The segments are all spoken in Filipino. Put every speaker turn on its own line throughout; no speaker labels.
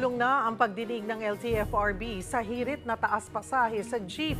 Dumulong na ang pagdinig ng LTFRB sa hirit na taas pasahe sa jeep.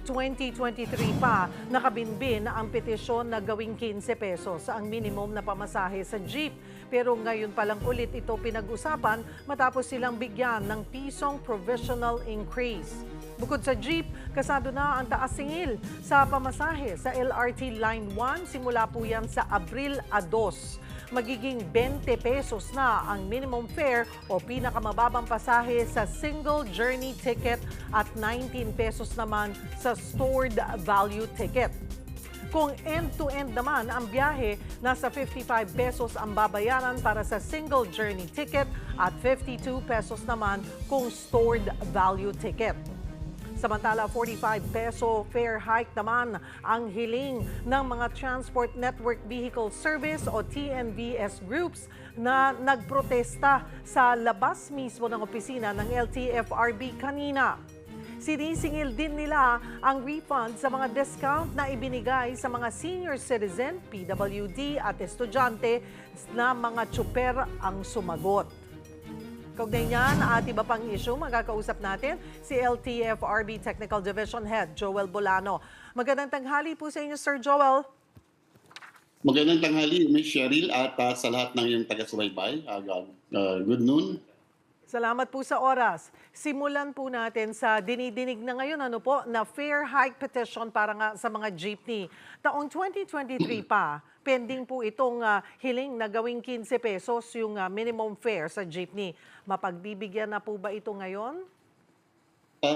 2023 pa, nakabinbin ang petisyon na gawing 15 pesos ang minimum na pamasahe sa jeep. Pero ngayon pa lang ulit ito pinag-usapan matapos silang bigyan ng pisong provisional increase. Bukod sa jeep, kasado na ang taas singil sa pamasahe sa LRT Line 1 simula po yan sa Abril a 2. Magiging 20 pesos na ang minimum fare o pinakamababang pasahe sa single journey ticket at 19 pesos naman sa stored value ticket. Kung end-to-end naman ang biyahe, nasa 55 pesos ang babayaran para sa single journey ticket at 52 pesos naman kung stored value ticket. Samantala, 45 peso fare hike naman ang hiling ng mga Transport Network Vehicle Service o TNVS groups na nagprotesta sa labas mismo ng opisina ng LTFRB kanina. Sinisingil din nila ang refund sa mga discount na ibinigay sa mga senior citizen, PWD at estudyante na mga tsuper ang sumagot. Kaugnay niyan at iba pang issue, magkakausap natin si LTFRB Technical Division Head Joel Bolano. Magandang tanghali po sa inyo, Sir Joel.
Magandang tanghali, Ms. Cheryl, at sa lahat ng iyong taga-subaybay. Good noon.
Salamat po sa oras. Simulan po natin sa dinidinig na ngayon na fare hike petition para nga sa mga jeepney. Taong 2023 pa, pending po itong hiling na gawing 15 pesos yung minimum fare sa jeepney. Mapagbibigyan na po ba ito ngayon?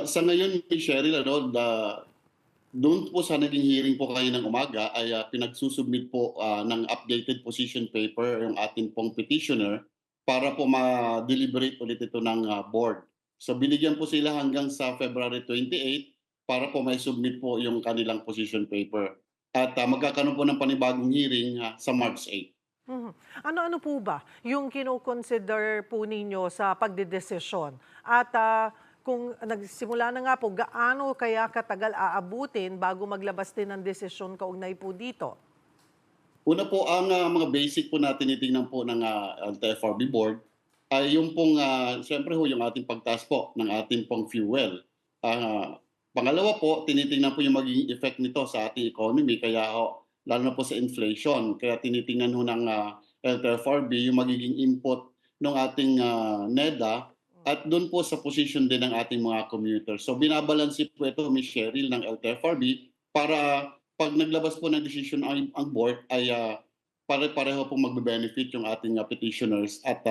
Sa ngayon, Ms. Cheryl, doon po sa naging hearing po kayo ng umaga ay pinagsusubmit po ng updated position paper yung ating pong petitioner para po ma-deliberate ulit ito ng board. So binigyan po sila hanggang sa February 28 para po may submit po yung kanilang position paper. At magkakaroon po ng panibagong hearing sa March 8.
Ano-ano po ba yung kino-consider po ninyo sa pagdedesisyon? At kung nagsimula na nga po, gaano kaya katagal aabutin bago maglabas din ng desisyon kaugnay po dito?
Una po, ang mga basic po na tinitingnan po ng LTFRB board ay yung pong, siyempre ho, yung ating pagtaas po ng ating pong fuel. Pangalawa po, tinitingnan po yung magiging effect nito sa ating economy, kaya ho, lalo na po sa inflation. Kaya tinitingnan ho ng LTFRB yung magiging input ng ating NEDA at doon po sa position din ng ating mga commuters. So binabalansi po ito, Ms. Cheryl, ng LTFRB para pag naglabas po ng decision ang board ay pare-pareho pong magbe-benefit yung ating petitioners at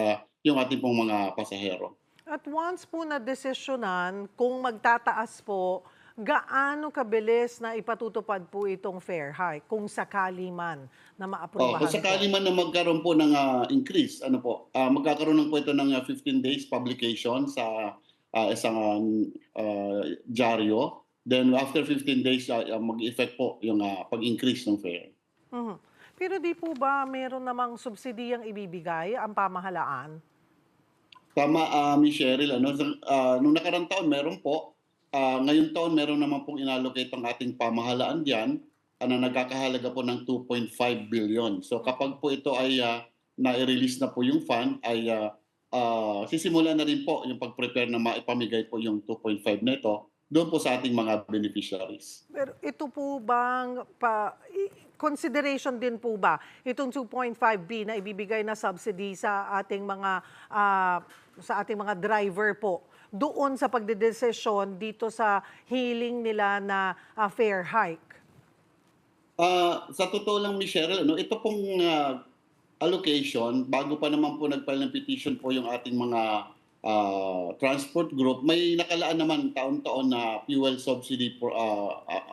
yung ating pong mga pasahero.
At once po na-desisyonan, kung magtataas po, gaano kabilis na ipatutupad po itong fare hike kung sakali man na maaprubahan
Kung sakali man na magkaroon po ng increase, magkakaroon ng po ito ng 15 days publication sa isang dyaryo. Then after 15 days, mag-effect po yung pag-increase ng fare.
Pero di po ba meron namang subsidiyang ibibigay ang pamahalaan?
Tama, Ms. Cheryl. Nung nakarang taon, meron po. Ngayong taon, meron naman pong inallocate ang ating pamahalaan diyan na nagkakahalaga po ng 2.5 billion. So kapag po ito ay na-release na po yung fund, ay sisimulan na rin po yung pag-prepare na maipamigay po yung 2.5 na ito doon po sa ating mga beneficiaries.
Pero ito po bang consideration din po ba itong 2.5B na ibibigay na subsidy sa ating mga driver po doon sa pagdedesisyon dito sa hiling nila na fare hike?
Sa totoo lang, Ms. Cheryl, ito pong allocation, bago pa naman po nag-file ng petition po yung ating mga transport group, may nakalaan naman taon-taon na fuel subsidy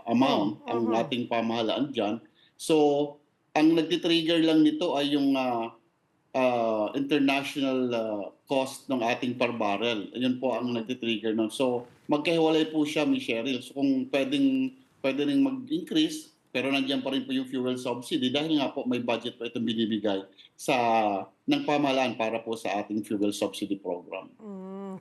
amount ang ating pamahalaan dyan. So, ang nagtitrigger lang nito ay yung international cost ng ating per barrel. Yun po ang nagtitrigger nun. So, magkahiwalay po siya, Ms. Cheryl. So, kung pwede rin mag-increase, pero nandiyan pa rin po yung fuel subsidy dahil nga po may budget po itong binibigay ng pamahalaan para po sa ating fuel subsidy program.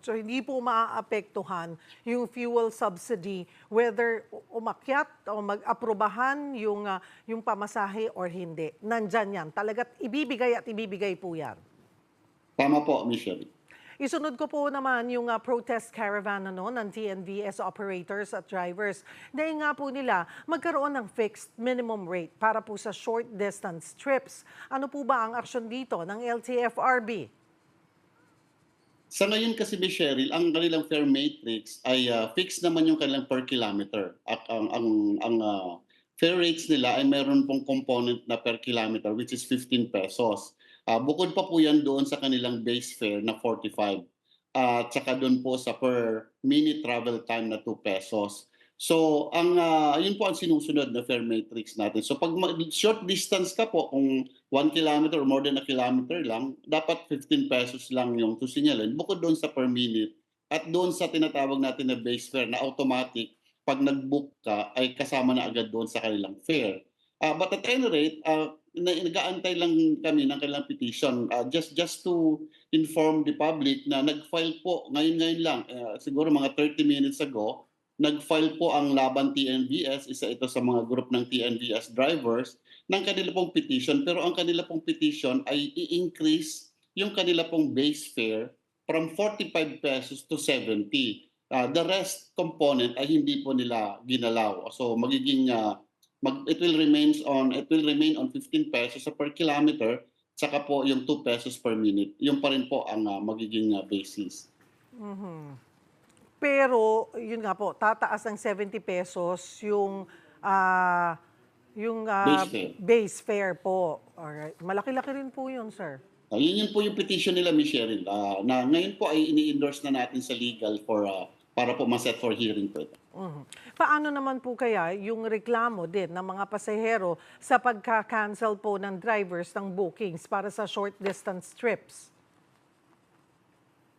So hindi po maaapektuhan yung fuel subsidy whether umakyat o mag-aprobahan yung pamasahe or hindi. Nandyan yan. Talagat ibibigay at ibibigay po yan.
Tama po, Michelle.
Isunod ko po naman yung protest caravan ng TNVS operators at drivers. Dahil nga po nila magkaroon ng fixed minimum rate para po sa short distance trips. Ano po ba ang aksyon dito ng LTFRB?
Sa ngayon kasi, Miss Cheryl, ang kanilang fare matrix ay fixed naman yung kanilang per kilometer. At ang fare rates nila ay meron pong component na per kilometer which is 15 pesos. Bukod pa po yan doon sa kanilang base fare na 45. At saka doon po sa per minute travel time na 2 pesos. So, yun po ang sinusunod na fare matrix natin. So, pag short distance ka po, kung 1 kilometer or more than a kilometer lang, dapat 15 pesos lang yung tusinyalan bukod doon sa per minute at doon sa tinatawag natin na base fare na automatic, pag nag-book ka ay kasama na agad doon sa kanilang fare. But at any rate, nag-aantay lang kami ng kanilang petition just to inform the public na nag-file po ngayon lang, siguro mga 30 minutes ago, nag-file po ang Laban TNVS, isa ito sa mga group ng TNVS drivers, ng kanila pong petition. Pero ang kanila pong petition ay i-increase yung kanila pong base fare from 45 pesos to 70. The rest component ay hindi po nila ginalaw. So magiging it will remain on 15 pesos per kilometer, saka po yung 2 pesos per minute. Yung pa rin po ang magiging basis.
Pero, yun nga po, tataas ng 70 pesos
Base fare.
base fare po. Alright. Malaki-laki rin po yun, sir.
Yun po yung petition nila, Ms. Cheryl, na ngayon po ay ini-endorse na natin sa legal para po ma-set for hearing po ito.
Paano naman po kaya yung reklamo din ng mga pasahero sa pagka-cancel po ng drivers ng bookings para sa short distance trips?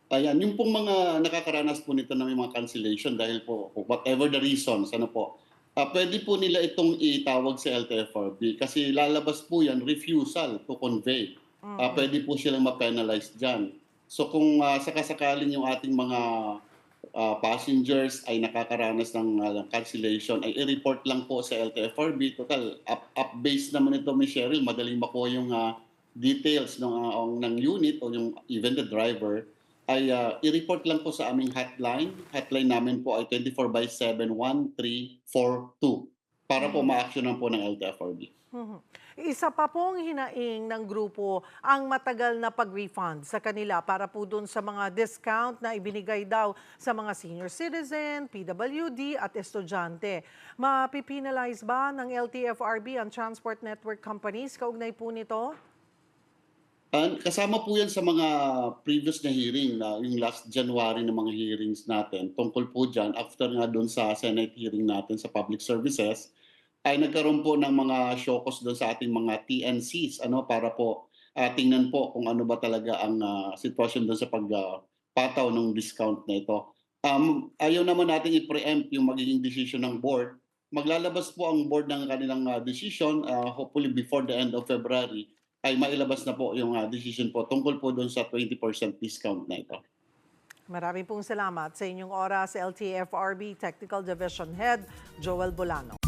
Ayan, yung pong mga nakakaranas po nito na may mga cancellation dahil po whatever the reasons, pwede po nila itong itawag sa LTFRB kasi lalabas po yan, refusal to convey. Pwede po silang ma-penalize dyan. So kung sakasakaling yung ating mga passengers ay nakakaranas ng cancellation, ay i-report lang po sa LTFRB. Total, up-based naman ito, Ms. Cheryl, madaling makuha yung details ng unit o yung even the driver, ay i-report lang po sa aming hotline. Hotline namin po ay 24/7 1342 para po ma-actionan po ng LTFRB.
Isa pa pong hinaing ng grupo ang matagal na pag-refund sa kanila para po dun sa mga discount na ibinigay daw sa mga senior citizen, PWD at estudyante. Mapipinalize ba ng LTFRB ang transport network companies kaugnay po nito?
Kasama po yan sa mga previous na hearing na yung last January na mga hearings natin tungkol po dyan after nga doon sa Senate hearing natin sa public services ay nagkaroon po ng mga showcase doon sa ating mga TNCs para po tingnan po kung ano ba talaga ang sitwasyon doon sa pagpataw ng discount na ito. Ayaw naman natin i-preempt yung magiging decision ng board. Maglalabas po ang board ng kanilang decision hopefully before the end of February ay mailabas na po yung decision po tungkol po doon sa 20% discount na ito.
Maraming pong salamat sa inyong oras, LTFRB Technical Division Head, Joel Bolano.